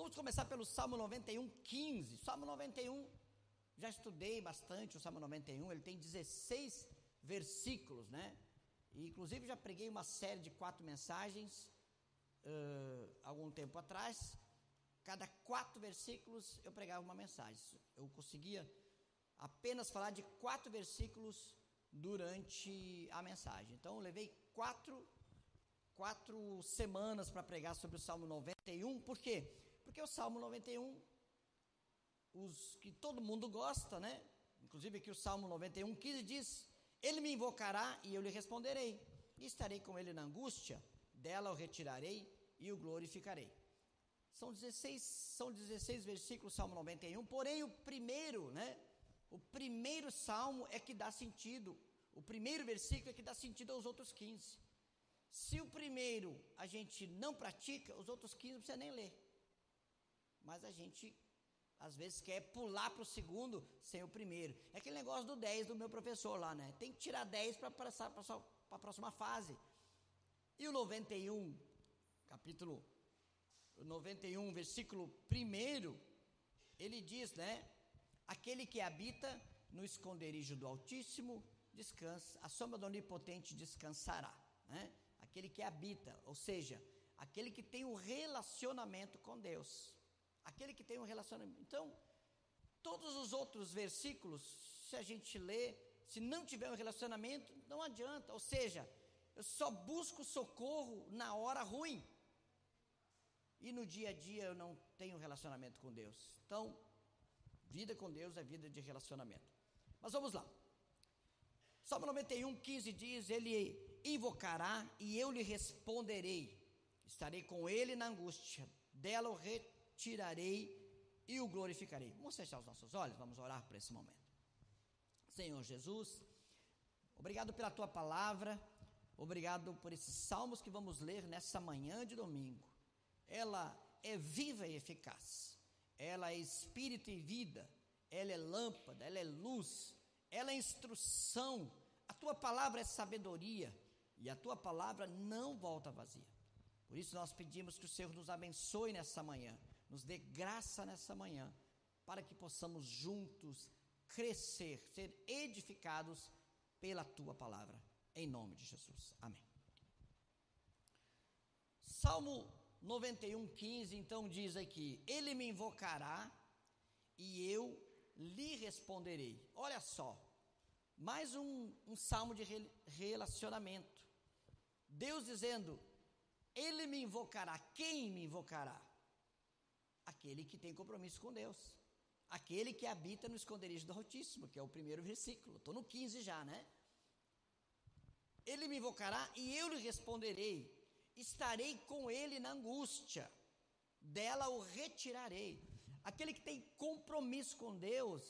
Vamos começar pelo Salmo 91, 15. Salmo 91, já estudei bastante o Salmo 91, ele tem 16 versículos, né? E, inclusive, já preguei uma série de 4 mensagens, algum tempo atrás. Cada 4 versículos eu pregava uma mensagem. Eu conseguia apenas falar de 4 versículos durante a mensagem. Então, eu levei 4 semanas para pregar sobre o Salmo 91. Por quê? Porque o Salmo 91, os que todo mundo gosta, né? Inclusive aqui o Salmo 91, 15 diz: Ele me invocará e eu lhe responderei, e estarei com ele na angústia, dela o retirarei e o glorificarei. São 16 versículos, Salmo 91, porém o primeiro, né? O primeiro salmo é que dá sentido, o primeiro versículo é que dá sentido aos outros 15. Se o primeiro a gente não pratica, os outros 15 não precisa nem ler. Mas a gente, às vezes, quer pular para o segundo sem o primeiro. É aquele negócio do 10 do meu professor lá, né? Tem que tirar 10 para passar para a próxima fase. E o 91, capítulo 91, versículo 1, ele diz, né? Aquele que habita no esconderijo do Altíssimo, descansa, a sombra do Onipotente descansará, né? Aquele que habita, ou seja, aquele que tem um relacionamento com Deus. Aquele que tem um relacionamento. Então, todos os outros versículos, se a gente lê, se não tiver um relacionamento, não adianta. Ou seja, eu só busco socorro na hora ruim. E no dia a dia eu não tenho relacionamento com Deus. Então, vida com Deus é vida de relacionamento. Mas vamos lá. Salmo 91, 15 diz: Ele invocará e eu lhe responderei. Estarei com ele na angústia, dela o retirarei e o glorificarei. Vamos fechar os nossos olhos, vamos orar por esse momento. Senhor Jesus, obrigado pela tua palavra, obrigado por esses salmos que vamos ler nessa manhã de domingo. Ela é viva e eficaz, ela é espírito e vida, ela é lâmpada, ela é luz, ela é instrução. A tua palavra é sabedoria e a tua palavra não volta vazia. Por isso nós pedimos que o Senhor nos abençoe nessa manhã, nos dê graça nessa manhã, para que possamos juntos crescer, ser edificados pela tua palavra, em nome de Jesus, amém. Salmo 91, 15, então diz aqui: Ele me invocará e eu lhe responderei. Olha só, mais um salmo de relacionamento. Deus dizendo: Ele me invocará. Quem me invocará? Aquele que tem compromisso com Deus, aquele que habita no esconderijo do Altíssimo, que é o primeiro versículo. Estou no 15 já, né? Ele me invocará e eu lhe responderei, estarei com ele na angústia, dela o retirarei. Aquele que tem compromisso com Deus,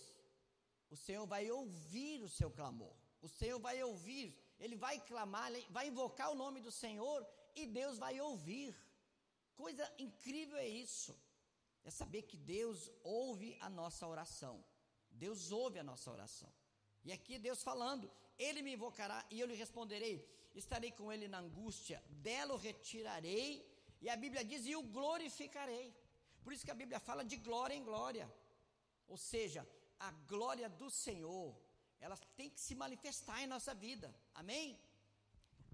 o Senhor vai ouvir o seu clamor, o Senhor vai ouvir, ele vai clamar, ele vai invocar o nome do Senhor e Deus vai ouvir. Coisa incrível é isso, é saber que Deus ouve a nossa oração. Deus ouve a nossa oração. E aqui Deus falando: Ele me invocará e eu lhe responderei, estarei com ele na angústia, dela o retirarei, e a Bíblia diz: e o glorificarei. Por isso que a Bíblia fala de glória em glória, ou seja, a glória do Senhor, ela tem que se manifestar em nossa vida, amém?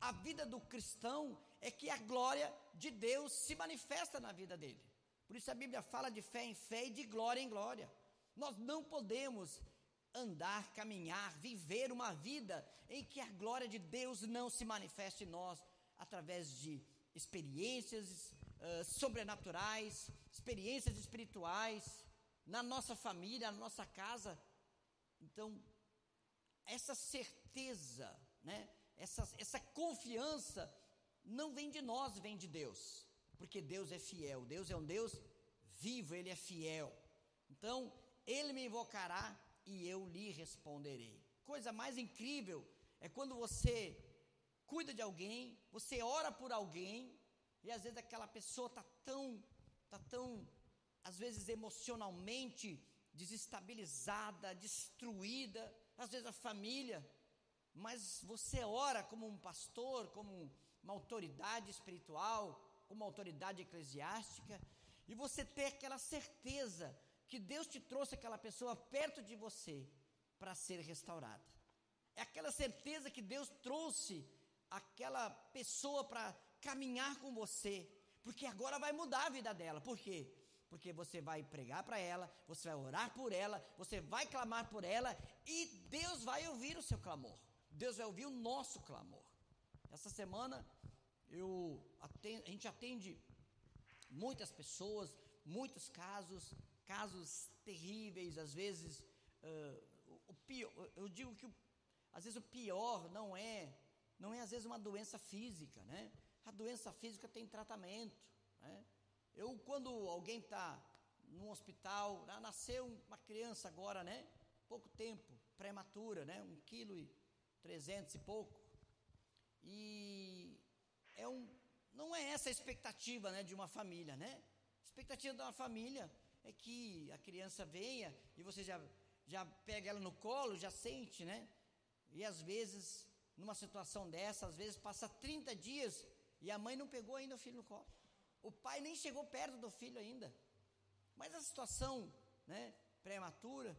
A vida do cristão é que a glória de Deus se manifesta na vida dele. Por isso a Bíblia fala de fé em fé e de glória em glória. Nós não podemos andar, caminhar, viver uma vida em que a glória de Deus não se manifeste em nós, através de experiências sobrenaturais, experiências espirituais, na nossa família, na nossa casa. Então, essa certeza, né, essa confiança não vem de nós, vem de Deus, porque Deus é fiel, Deus é um Deus vivo, Ele é fiel. Então, Ele me invocará e eu lhe responderei. Coisa mais incrível é quando você cuida de alguém, você ora por alguém, e às vezes aquela pessoa está tão, às vezes emocionalmente desestabilizada, destruída, às vezes a família, mas você ora como um pastor, como uma autoridade espiritual, como uma autoridade eclesiástica, e você ter aquela certeza que Deus te trouxe aquela pessoa perto de você para ser restaurada. É aquela certeza que Deus trouxe aquela pessoa para caminhar com você, porque agora vai mudar a vida dela. Por quê? Porque você vai pregar para ela, você vai orar por ela, você vai clamar por ela, e Deus vai ouvir o seu clamor. Deus vai ouvir o nosso clamor. Essa semana a gente atende muitas pessoas, muitos casos terríveis. Às vezes, o pior, eu digo que às vezes o pior não é às vezes uma doença física, né? A doença física tem tratamento, né? Quando alguém está num hospital, nasceu uma criança agora, né? Pouco tempo, prematura, né? 1,3 kg e pouco, e não é essa a expectativa, né, de uma família, né? A expectativa de uma família é que a criança venha e você já pega ela no colo, já sente, né? E às vezes, numa situação dessa, às vezes passa 30 dias e a mãe não pegou ainda o filho no colo. O pai nem chegou perto do filho ainda. Mas a situação, né, prematura,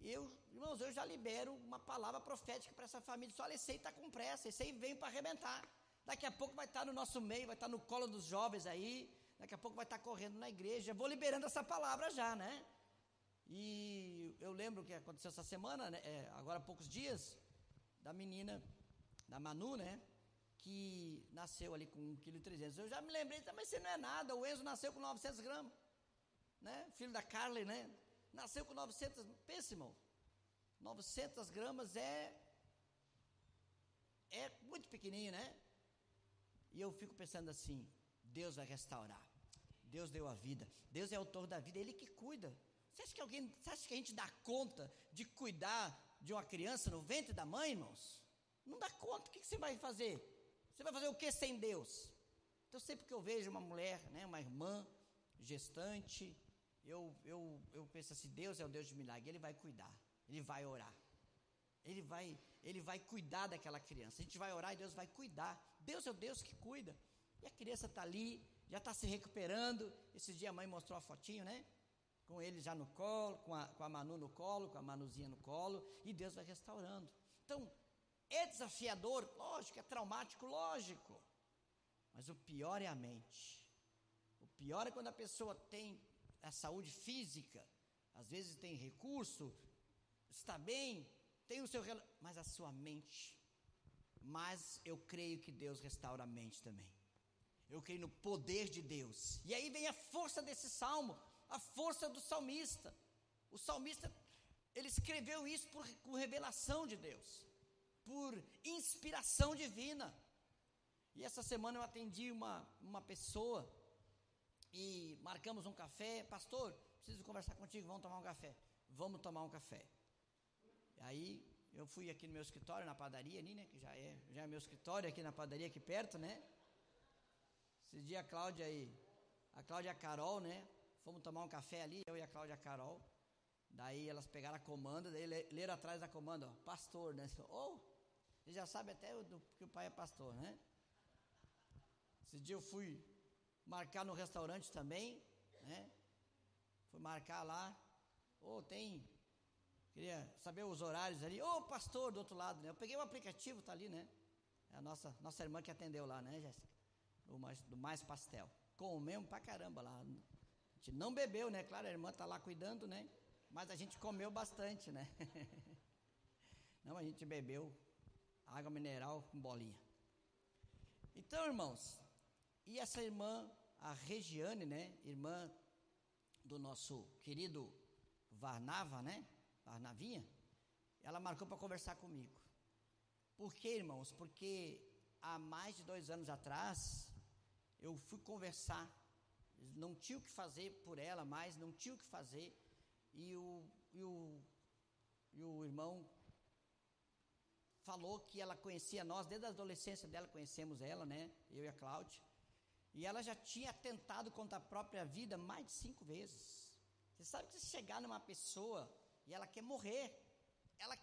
irmãos, eu já libero uma palavra profética para essa família. Só esse aí está com pressa, esse aí vem para arrebentar. Daqui a pouco vai estar no nosso meio, vai estar no colo dos jovens aí, daqui a pouco vai estar correndo na igreja. Vou liberando essa palavra já, né? E eu lembro que aconteceu essa semana, né, agora há poucos dias, da menina, da Manu, né, que nasceu ali com 1,3 kg. Eu já me lembrei, mas isso não é nada, o Enzo nasceu com 900 gramas, né, filho da Carly, né, nasceu com 900, pensa, irmão, 900 gramas é muito pequenininho, né? E eu fico pensando assim, Deus vai restaurar, Deus deu a vida, Deus é autor da vida, Ele que cuida. Você acha que a gente dá conta de cuidar de uma criança no ventre da mãe, irmãos? Não dá conta. O que você vai fazer? Você vai fazer o que sem Deus? Então, sempre que eu vejo uma mulher, né, uma irmã gestante, eu penso assim, Deus é o Deus de milagre, Ele vai cuidar, Ele vai orar, Ele vai cuidar daquela criança. A gente vai orar e Deus vai cuidar. Deus é o Deus que cuida. E a criança está ali, já está se recuperando. Esse dia a mãe mostrou a fotinho, né? Com ele já no colo, com a Manu no colo, com a Manuzinha no colo, e Deus vai restaurando. Então, é desafiador, lógico, é traumático, lógico, mas o pior é a mente. O pior é quando a pessoa tem a saúde física, às vezes tem recurso, está bem, tem o seu, mas a sua mente. Mas eu creio que Deus restaura a mente também. Eu creio no poder de Deus. E aí vem a força desse salmo, a força do salmista. O salmista, ele escreveu isso com revelação de Deus, por inspiração divina. E essa semana eu atendi uma pessoa e marcamos um café. Pastor, preciso conversar contigo, vamos tomar um café. Vamos tomar um café. E aí eu fui aqui no meu escritório, na padaria ali, né, que já é meu escritório aqui na padaria, aqui perto, né. Esse dia a Cláudia e a Carol, né, fomos tomar um café ali, eu e a Cláudia e a Carol. Daí elas pegaram a comanda, daí leram atrás da comanda, ó, pastor, né. Você já sabe até que o pai é pastor, né. Esse dia eu fui marcar no restaurante também, né, fui marcar lá, queria saber os horários ali, pastor, do outro lado, né, eu peguei o aplicativo, tá ali, né, é a nossa irmã que atendeu lá, né, Jéssica, do Mais Pastel, comemos pra caramba lá, a gente não bebeu, né, claro, a irmã tá lá cuidando, né, mas a gente comeu bastante, né, não, a gente bebeu água mineral com bolinha. Então, irmãos, e essa irmã, a Regiane, né, irmã do nosso querido Varnava, né, Varnavinha, ela marcou para conversar comigo. Por quê, irmãos? Porque há mais de 2 anos atrás, eu fui conversar, não tinha o que fazer por ela mais, não tinha o que fazer, e o irmão falou que ela conhecia nós, desde a adolescência dela conhecemos ela, né, eu e a Cláudia, e ela já tinha tentado contra a própria vida mais de 5 vezes. Você sabe que se chegar numa pessoa e ela quer morrer, ela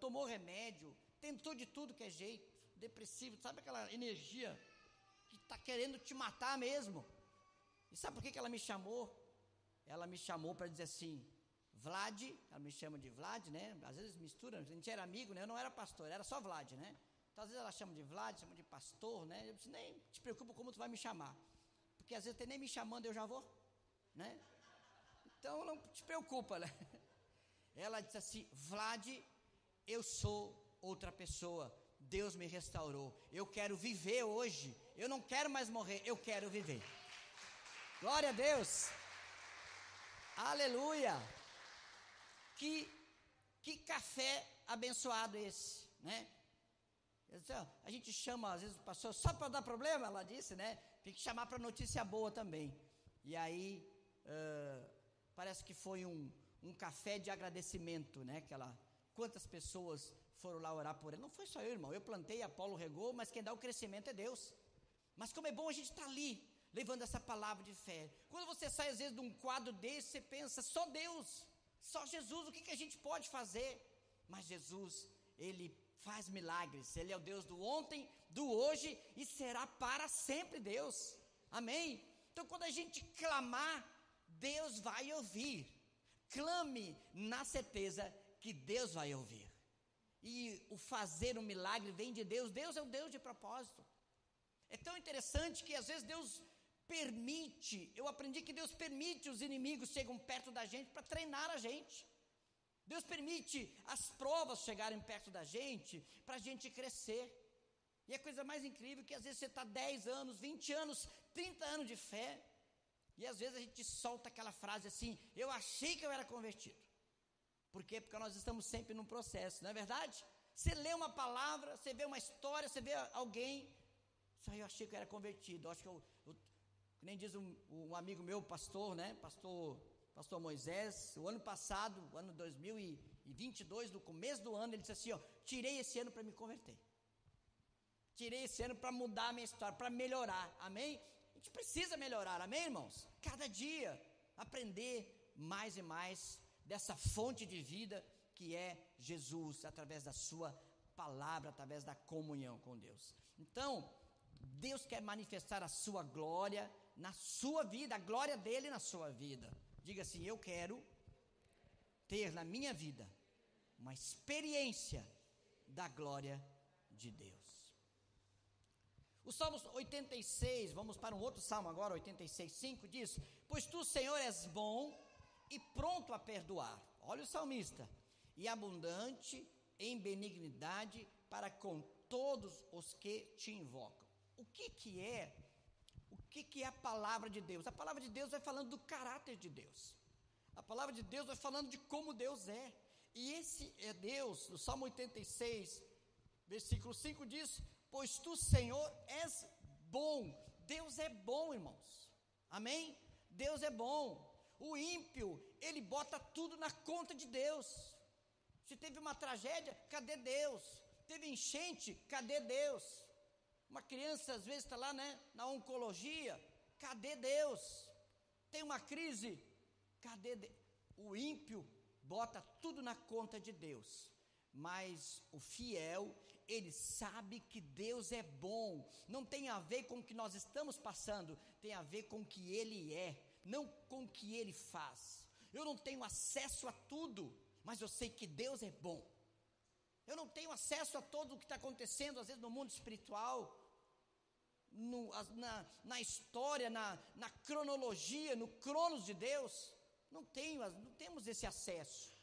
tomou remédio, tentou de tudo que é jeito, depressivo, sabe aquela energia que está querendo te matar mesmo. E sabe por que ela me chamou? Ela me chamou para dizer assim, Vlad, ela me chama de Vlad, né? Às vezes mistura, a gente era amigo, né? Eu não era pastor, era só Vlad, né? Então às vezes ela chama de Vlad, chama de pastor, né? Eu disse, nem te preocupa como tu vai me chamar, porque às vezes tem nem me chamando eu já vou, né? Então não te preocupa, né? Ela disse assim, Vlad, eu sou outra pessoa, Deus me restaurou, eu quero viver hoje, eu não quero mais morrer, eu quero viver. Glória a Deus, aleluia. Que café abençoado esse, né? A gente chama às vezes o pastor só para dar problema, ela disse, né? Tem que chamar para notícia boa também. E aí parece que foi um café de agradecimento, né? Quantas pessoas foram lá orar por ele? Não foi só eu, irmão. Eu plantei, Apolo regou, mas quem dá o crescimento é Deus. Mas como é bom a gente estar ali, levando essa palavra de fé. Quando você sai às vezes de um quadro desse, você pensa, só Deus, só Jesus, o que a gente pode fazer? Mas Jesus, Ele faz milagres, Ele é o Deus do ontem, do hoje e será para sempre Deus, amém? Então quando a gente clamar, Deus vai ouvir. Clame na certeza que Deus vai ouvir. E o fazer um milagre vem de Deus. Deus é o Deus de propósito. É tão interessante que às vezes Deus permite, eu aprendi que Deus permite os inimigos chegam perto da gente para treinar a gente. Deus permite as provas chegarem perto da gente para a gente crescer. E a coisa mais incrível é que às vezes você está 10 anos, 20 anos, 30 anos de fé, e às vezes a gente solta aquela frase assim, eu achei que eu era convertido. Por quê? Porque nós estamos sempre num processo, não é verdade? Você lê uma palavra, você vê uma história, você vê alguém, só eu achei que eu era convertido. Eu acho que nem diz um amigo meu, pastor, né? Pastor Moisés, o ano passado, o ano 2022, no começo do ano, ele disse assim, ó, tirei esse ano para me converter. Tirei esse ano para mudar a minha história, para melhorar, amém? A gente precisa melhorar, amém, irmãos? Cada dia, aprender mais e mais dessa fonte de vida que é Jesus, através da sua palavra, através da comunhão com Deus. Então, Deus quer manifestar a sua glória na sua vida, a glória dele na sua vida. Diga assim, eu quero ter na minha vida uma experiência da glória de Deus. O Salmo 86, vamos para um outro salmo agora, 86:5, diz, pois tu, Senhor, és bom e pronto a perdoar. Olha o salmista, e abundante em benignidade para com todos os que te invocam. O que é a palavra de Deus? A palavra de Deus vai falando do caráter de Deus. A palavra de Deus vai falando de como Deus é. E esse é Deus, no Salmo 86, versículo 5 diz, pois tu, Senhor, és bom. Deus é bom, irmãos. Amém? Deus é bom. O ímpio, ele bota tudo na conta de Deus. Se teve uma tragédia, cadê Deus? Teve enchente, cadê Deus? Uma criança às vezes está lá, né, na oncologia, cadê Deus? Tem uma crise, cadê Deus? O ímpio bota tudo na conta de Deus, mas o fiel, ele sabe que Deus é bom. Não tem a ver com o que nós estamos passando, tem a ver com o que Ele é, não com o que Ele faz. Eu não tenho acesso a tudo, mas eu sei que Deus é bom. Eu não tenho acesso a tudo o que está acontecendo, às vezes no mundo espiritual, na história, na cronologia, no cronos de Deus. Não temos esse acesso.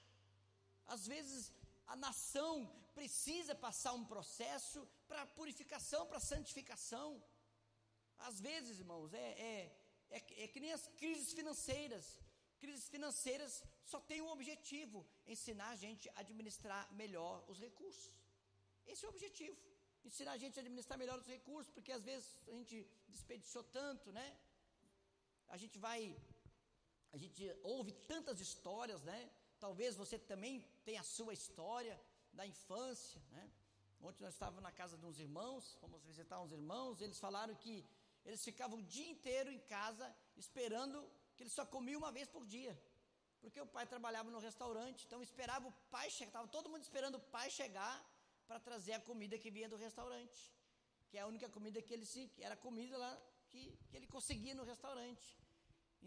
Às vezes a nação precisa passar um processo para purificação, para santificação. Às vezes, irmãos, é que nem as crises financeiras. Crises financeiras só têm um objetivo: ensinar a gente a administrar melhor os recursos. Esse é o objetivo, ensinar a gente a administrar melhor os recursos, porque às vezes a gente desperdiçou tanto, né? A gente ouve tantas histórias, né? Talvez você também tenha a sua história da infância, né? Ontem nós estávamos na casa de uns irmãos, fomos visitar uns irmãos, eles falaram que eles ficavam o dia inteiro em casa esperando, que eles só comiam uma vez por dia, porque o pai trabalhava no restaurante, então esperava o pai chegar, estava todo mundo esperando o pai chegar para trazer a comida que vinha do restaurante, que é a única comida que era comida lá que ele conseguia no restaurante.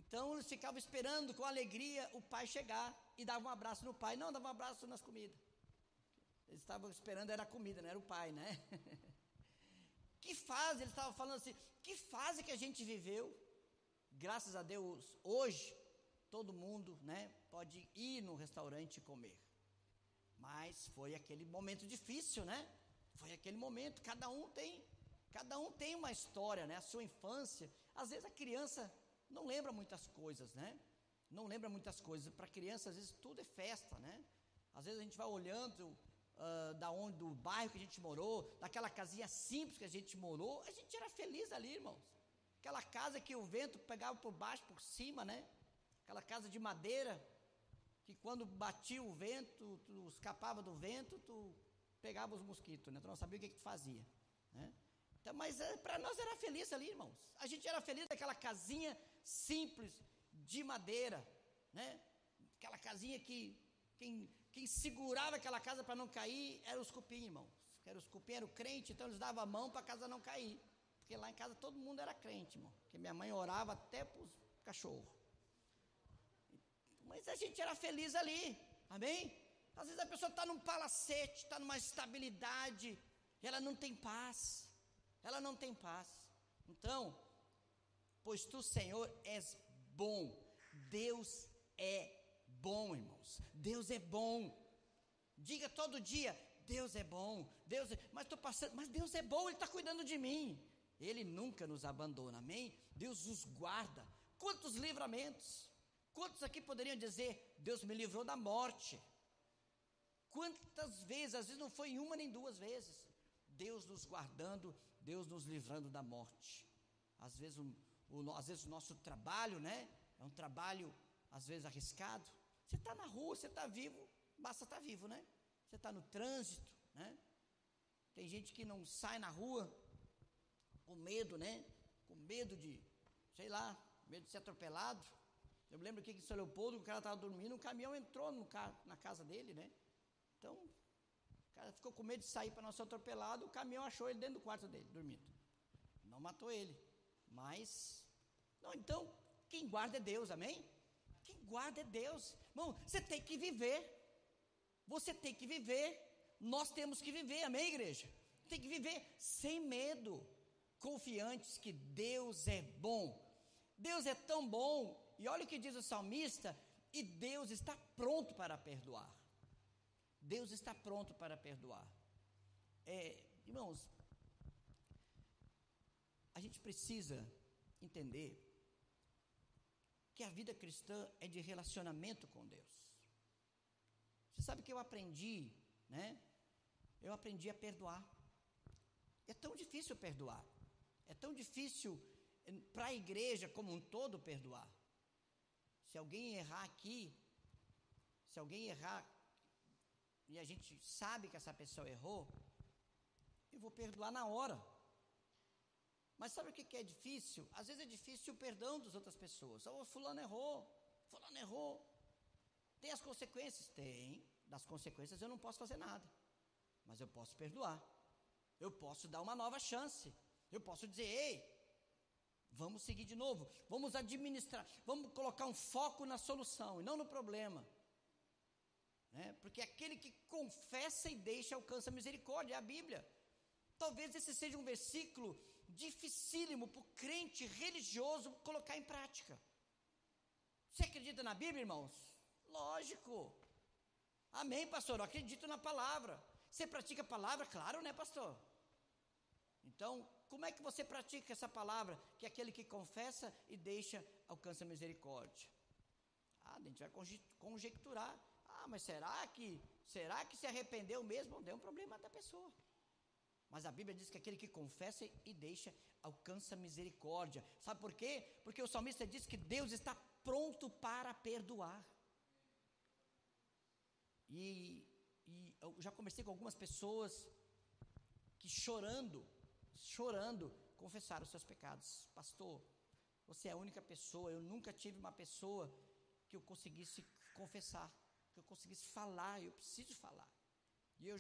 Então eles ficavam esperando com alegria o pai chegar e davam um abraço no pai. Não, dava um abraço nas comidas. Eles estavam esperando, era a comida, não era o pai, né? Que fase, eles estavam falando assim, que fase que a gente viveu. Graças a Deus, hoje, todo mundo, né, pode ir no restaurante e comer. Mas foi aquele momento difícil, né? Foi aquele momento, cada um tem uma história, né? A sua infância, às vezes a criança não lembra muitas coisas, né? Não lembra muitas coisas. Para criança, às vezes tudo é festa, né? Às vezes a gente vai olhando do bairro que a gente morou, daquela casinha simples que a gente morou, a gente era feliz ali, irmãos. Aquela casa que o vento pegava por baixo, por cima, né? Aquela casa de madeira, que quando batia o vento, tu escapava do vento, tu pegava os mosquitos, né? Tu não sabia o que tu fazia, né? Então, mas para nós era feliz ali, irmãos. A gente era feliz naquela casinha simples, de madeira, né? Aquela casinha que quem segurava aquela casa para não cair eram os cupim, irmãos. Os cupim eram crente, então eles davam a mão para a casa não cair. Porque lá em casa todo mundo era crente, irmão. Porque minha mãe orava até para os cachorros. Mas a gente era feliz ali, amém? Às vezes a pessoa está num palacete, está numa estabilidade, e ela não tem paz. Ela não tem paz. Então, pois tu, Senhor, és bom. Deus é bom, irmãos. Deus é bom. Diga todo dia, Deus é bom. Mas estou passando, mas Deus é bom, Ele está cuidando de mim. Ele nunca nos abandona, amém? Deus nos guarda. Quantos livramentos? Quantos aqui poderiam dizer, Deus me livrou da morte? Quantas vezes, às vezes não foi uma nem duas vezes, Deus nos guardando, Deus nos livrando da morte. Às vezes o nosso trabalho, né? É um trabalho, às vezes, arriscado. Você está na rua, você está vivo, basta estar vivo, né? Você está no trânsito, né? Tem gente que não sai na rua com medo, né? Com medo de, sei lá, medo de ser atropelado. Eu me lembro aqui que em São Leopoldo, o cara estava dormindo, um caminhão entrou na casa dele, né? Então, o cara ficou com medo de sair para não ser atropelado, o caminhão achou ele dentro do quarto dele, dormindo. Não matou ele, mas... Não, então, quem guarda é Deus, amém? Quem guarda é Deus. Irmão, você tem que viver. Você tem que viver. Nós temos que viver, amém, igreja? Tem que viver sem medo, confiantes que Deus é bom. Deus é tão bom, e olha o que diz o salmista, e Deus está pronto para perdoar. Deus está pronto para perdoar. Irmãos, a gente precisa entender que a vida cristã é de relacionamento com Deus. Você sabe que eu aprendi, né? Eu aprendi a perdoar. É tão difícil perdoar. É tão difícil para a igreja como um todo perdoar. Se alguém errar aqui, se alguém errar e a gente sabe que essa pessoa errou, eu vou perdoar na hora. Mas sabe o que é difícil? Às vezes é difícil o perdão das outras pessoas. Fulano errou. Tem as consequências? Tem. Das consequências eu não posso fazer nada. Mas eu posso perdoar. Eu posso dar uma nova chance. Eu posso dizer, ei, vamos seguir de novo. Vamos administrar. Vamos colocar um foco na solução e não no problema. Porque aquele que confessa e deixa alcança misericórdia. É a Bíblia. Talvez esse seja um versículo dificílimo para o crente religioso colocar em prática. Você acredita na Bíblia, irmãos? Lógico. Amém, pastor, eu acredito na palavra. Você pratica a palavra? Claro, né, pastor? Então, como é que você pratica essa palavra? Que aquele que confessa e deixa alcança misericórdia. A gente vai conjecturar. Mas será que se arrependeu mesmo? Não deu um problema da pessoa. Mas a Bíblia diz que aquele que confessa e deixa alcança misericórdia. Sabe por quê? Porque o salmista diz que Deus está pronto para perdoar. E eu já conversei com algumas pessoas que chorando, confessaram os seus pecados. Pastor, você é a única pessoa, eu nunca tive uma pessoa que eu conseguisse confessar, que eu conseguisse falar, eu preciso falar. E eu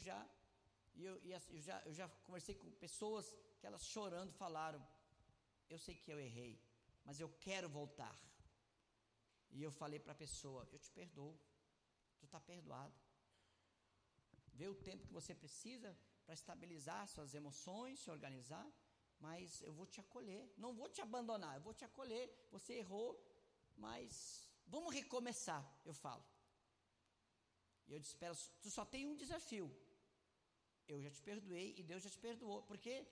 Eu já conversei com pessoas que elas chorando falaram, eu sei que eu errei, mas eu quero voltar. E eu falei para a pessoa, eu te perdoo, tu está perdoado. Vê o tempo que você precisa para estabilizar suas emoções, se organizar, mas eu vou te acolher, não vou te abandonar, eu vou te acolher, você errou, mas vamos recomeçar, eu falo. E eu disse, tu só tem um desafio, eu já te perdoei e Deus já te perdoou. Por quê?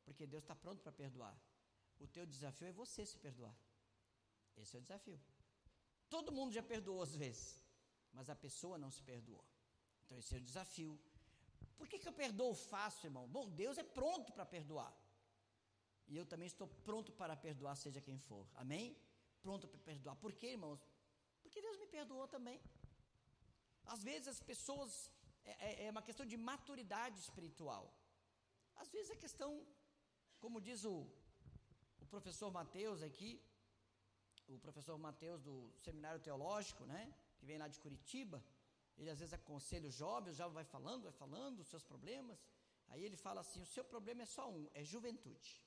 Porque Deus está pronto para perdoar. O teu desafio é você se perdoar. Esse é o desafio. Todo mundo já perdoou às vezes, mas a pessoa não se perdoou. Então esse é o desafio. Por que eu perdoo fácil, irmão? Bom, Deus é pronto para perdoar. E eu também estou pronto para perdoar, seja quem for. Amém? Pronto para perdoar. Por quê, irmãos? Porque Deus me perdoou também. Às vezes as pessoas, é uma questão de maturidade espiritual. Às vezes é questão, como diz o professor Mateus aqui, o professor Mateus do Seminário Teológico, né? Que vem lá de Curitiba. Ele às vezes aconselha os jovens vai falando os seus problemas. Aí ele fala assim, o seu problema é só um, é juventude.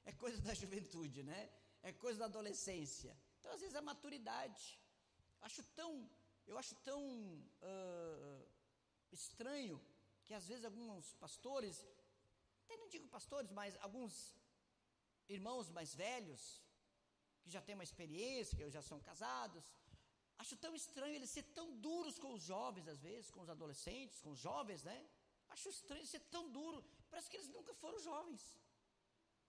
É coisa da juventude, né? É coisa da adolescência. Então às vezes é maturidade. Eu acho tão estranho que às vezes alguns pastores, até não digo pastores, mas alguns irmãos mais velhos, que já têm uma experiência, que já são casados, acho tão estranho eles ser tão duros com os jovens, às vezes, com os adolescentes, com os jovens, né? Acho estranho ser tão duro. Parece que eles nunca foram jovens.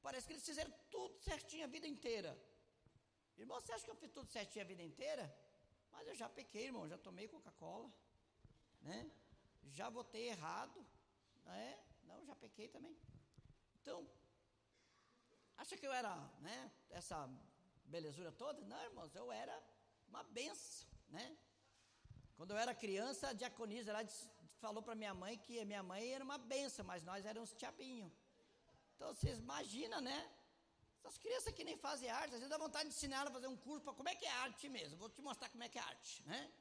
Parece que eles fizeram tudo certinho a vida inteira. Irmão, você acha que eu fiz tudo certinho a vida inteira? Mas eu já pequei, irmão, já tomei Coca-Cola, né? Já votei errado, né? Não, já pequei também. Então, acha que eu era, né, essa belezura toda? Não, irmãos, eu era uma benção, né? Quando eu era criança, a diaconisa lá falou para minha mãe que minha mãe era uma benção, mas nós éramos diabinho. Então vocês imaginam, né? Essas crianças que nem fazem arte, às vezes dá vontade de ensinar ela a fazer um curso para como é que é arte mesmo. Vou te mostrar como é que é arte, né?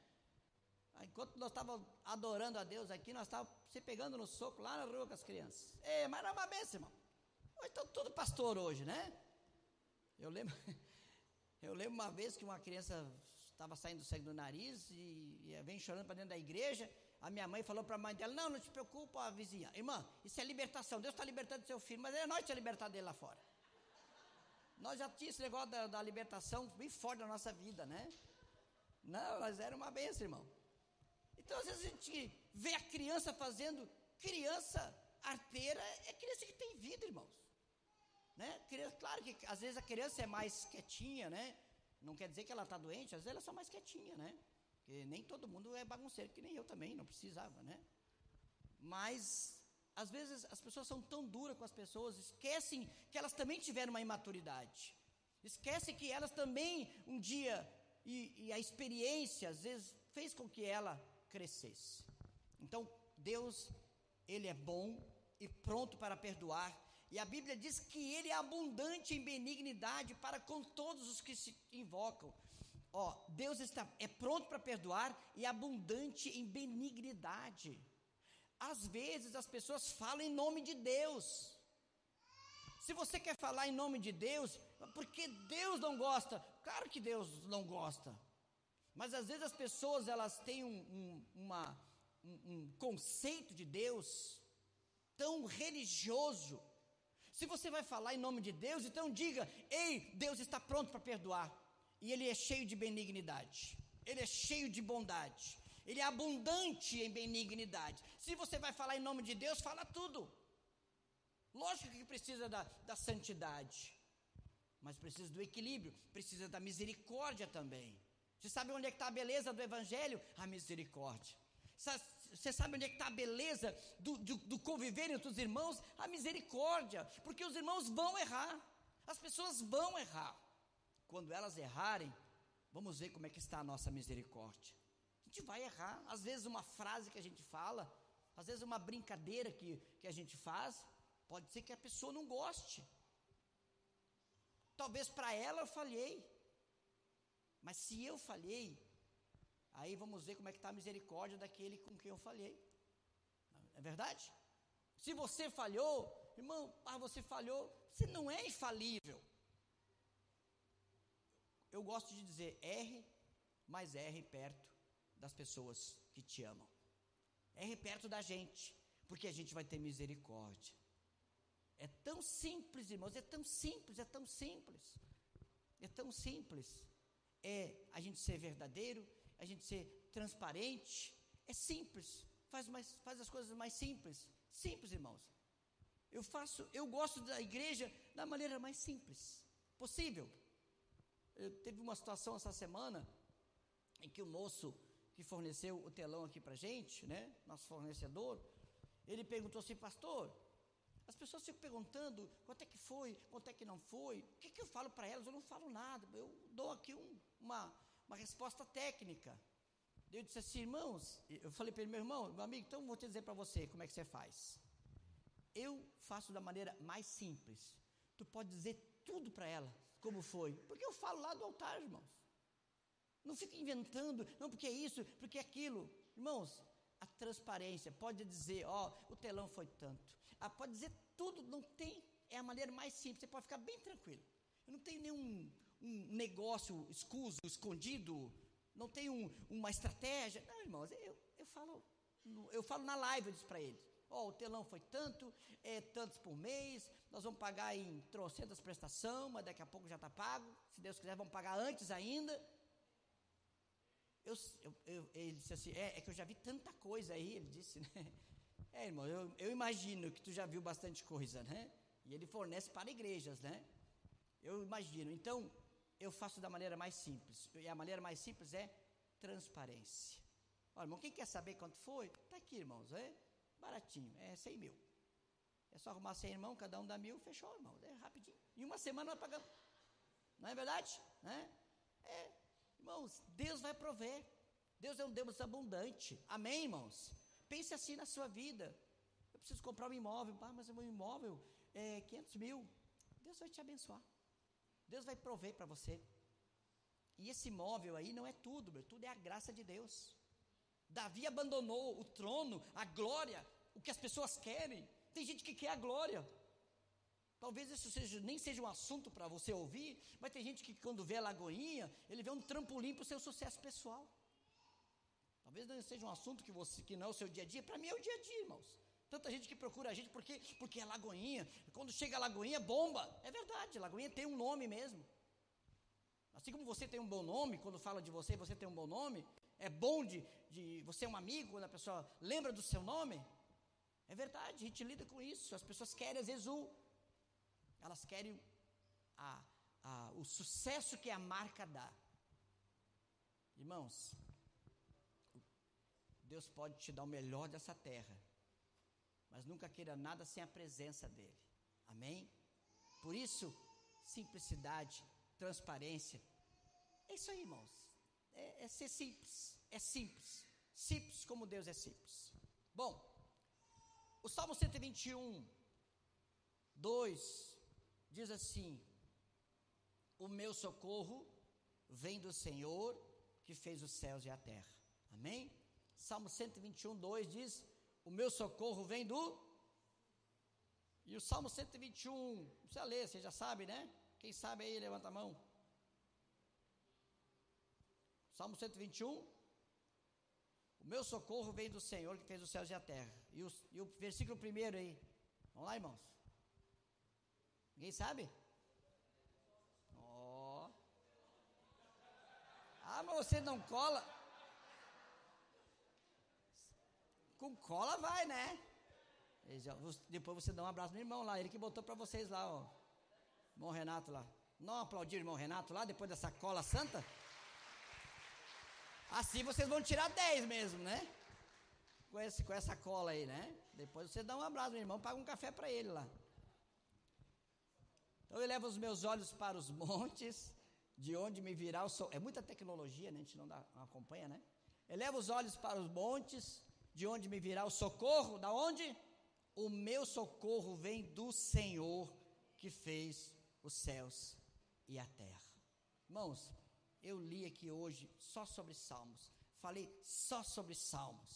Enquanto nós estávamos adorando a Deus aqui, nós estávamos se pegando no soco lá na rua com as crianças. Mas era uma benção, irmão. Hoje estão tudo pastor hoje, né? Eu lembro uma vez que uma criança estava saindo do sangue do nariz e vem chorando para dentro da igreja. A minha mãe falou para a mãe dela, não te preocupa, a vizinha. Irmã, isso é libertação, Deus está libertando seu filho, mas é nós que tinha libertado dele lá fora. Nós já tínhamos esse negócio da libertação bem forte na nossa vida, né? Não, mas era uma bênção, irmão. Então às vezes a gente vê a criança fazendo, criança arteira é criança que tem vida, irmãos. Né? Claro que às vezes a criança é mais quietinha, né? Não quer dizer que ela está doente, às vezes ela é só mais quietinha, né? Porque nem todo mundo é bagunceiro, que nem eu também, não precisava, né? Mas às vezes as pessoas são tão duras com as pessoas, esquecem que elas também tiveram uma imaturidade, esquecem que elas também um dia, e a experiência às vezes fez com que ela crescesse. Então Deus, Ele é bom e pronto para perdoar, e a Bíblia diz que Ele é abundante em benignidade para com todos os que se invocam. Deus é pronto para perdoar e abundante em benignidade. Às vezes as pessoas falam em nome de Deus. Se você quer falar em nome de Deus, porque Deus não gosta, claro que Deus não gosta. Mas às vezes as pessoas elas têm um conceito de Deus tão religioso. Se você vai falar em nome de Deus, então diga, ei, Deus está pronto para perdoar. E Ele é cheio de benignidade, Ele é cheio de bondade, Ele é abundante em benignidade. Se você vai falar em nome de Deus, fala tudo. Lógico que precisa da santidade, mas precisa do equilíbrio, precisa da misericórdia também. Você sabe onde é que está a beleza do Evangelho? A misericórdia. Você sabe onde é que está a beleza do conviver entre os irmãos? A misericórdia, porque os irmãos vão errar, as pessoas vão errar. Quando elas errarem, vamos ver como é que está a nossa misericórdia. A gente vai errar, às vezes uma frase que a gente fala, às vezes uma brincadeira que a gente faz, pode ser que a pessoa não goste. Talvez para ela eu falhei, mas se eu falhei, aí vamos ver como é que está a misericórdia daquele com quem eu falhei. é verdade? Se você falhou, irmão, você falhou, você não é infalível. Eu gosto de dizer, erre, mas erre perto das pessoas que te amam. Erre perto da gente, porque a gente vai ter misericórdia. É tão simples, irmãos, é tão simples, é tão simples. É tão simples. É a gente ser verdadeiro, a gente ser transparente. É simples, faz as coisas mais simples. Simples, irmãos. Eu gosto da igreja da maneira mais simples possível. Teve uma situação essa semana em que o moço que forneceu o telão aqui pra gente, né, nosso fornecedor, ele perguntou assim: pastor, as pessoas ficam perguntando quanto é que foi, quanto é que não foi, o que eu falo para elas? Eu não falo nada, eu dou aqui uma resposta técnica. Eu disse assim: irmãos, eu falei para ele, meu irmão, meu amigo, então vou te dizer para você como é que você faz. Eu faço da maneira mais simples. Tu pode dizer tudo para ela, como foi, porque eu falo lá do altar, irmãos. Não fica inventando, não, porque é isso, porque é aquilo. Irmãos, a transparência, pode dizer, o telão foi tanto. Pode dizer tudo, não tem, é a maneira mais simples, você pode ficar bem tranquilo. Eu não tenho nenhum negócio escuso, escondido, não tenho uma estratégia. Não, irmãos, eu falo na live, eu disse para ele, o telão foi tanto, tantos por mês, nós vamos pagar em trocentas prestação, mas daqui a pouco já está pago, se Deus quiser vamos pagar antes ainda. Ele disse assim, é que eu já vi tanta coisa aí, ele disse, né? Irmão, eu imagino que tu já viu bastante coisa, né? E ele fornece para igrejas, né? Eu imagino, então, eu faço da maneira mais simples, e a maneira mais simples é transparência. Olha, irmão, quem quer saber quanto foi? Está aqui, irmãos, baratinho, 100 mil. É só arrumar 100 irmãos, cada um dá 1.000, fechou, irmãos, rapidinho. Em uma semana nós pagamos, não é verdade? Né? Irmãos, Deus vai prover. Deus é um Deus abundante. Amém, irmãos? Pense assim na sua vida. Eu preciso comprar um imóvel. Mas o meu imóvel é 500 mil. Deus vai te abençoar. Deus vai prover para você. E esse imóvel aí não é tudo, tudo é a graça de Deus. Davi abandonou o trono, a glória, o que as pessoas querem. Tem gente que quer a glória. Talvez isso nem seja um assunto para você ouvir, mas tem gente que quando vê a Lagoinha, ele vê um trampolim para o seu sucesso pessoal. Talvez não seja um assunto que não é o seu dia a dia, para mim é o dia a dia, irmãos. Tanta gente que procura a gente porque é Lagoinha, quando chega a Lagoinha bomba. É verdade, Lagoinha tem um nome mesmo. Assim como você tem um bom nome, quando fala de você, você tem um bom nome, é bom de você é um amigo, quando a pessoa lembra do seu nome. É verdade, a gente lida com isso, as pessoas querem às vezes elas querem o sucesso que a marca dá. Irmãos, Deus pode te dar o melhor dessa terra, mas nunca queira nada sem a presença dEle. Amém? Por isso, simplicidade, transparência, é isso aí, irmãos. É ser simples, é simples. Simples como Deus é simples. Bom, o Salmo 121, 2... diz assim: o meu socorro vem do Senhor que fez os céus e a terra. Amém? Salmo 121, 2 diz: o meu socorro vem do... E o Salmo 121, não precisa ler, você já sabe, né? Quem sabe aí, levanta a mão. Salmo 121, o meu socorro vem do Senhor que fez os céus e a terra. E o versículo primeiro aí, vamos lá, irmãos. Ninguém sabe? Mas você não cola? Com cola vai, né? Depois você dá um abraço no irmão lá, ele que botou para vocês lá, irmão Renato lá. Não aplaudir o irmão Renato lá, depois dessa cola santa? Assim vocês vão tirar 10 mesmo, né? Com essa cola aí, né? Depois você dá um abraço no irmão, paga um café para ele lá. Então eu levo os meus olhos para os montes, de onde me virá o socorro. É muita tecnologia, né? A gente não acompanha, né? Eu levo os olhos para os montes, de onde me virá o socorro. Da onde? O meu socorro vem do Senhor que fez os céus e a terra. Irmãos, eu li aqui hoje só sobre Salmos. Falei só sobre Salmos.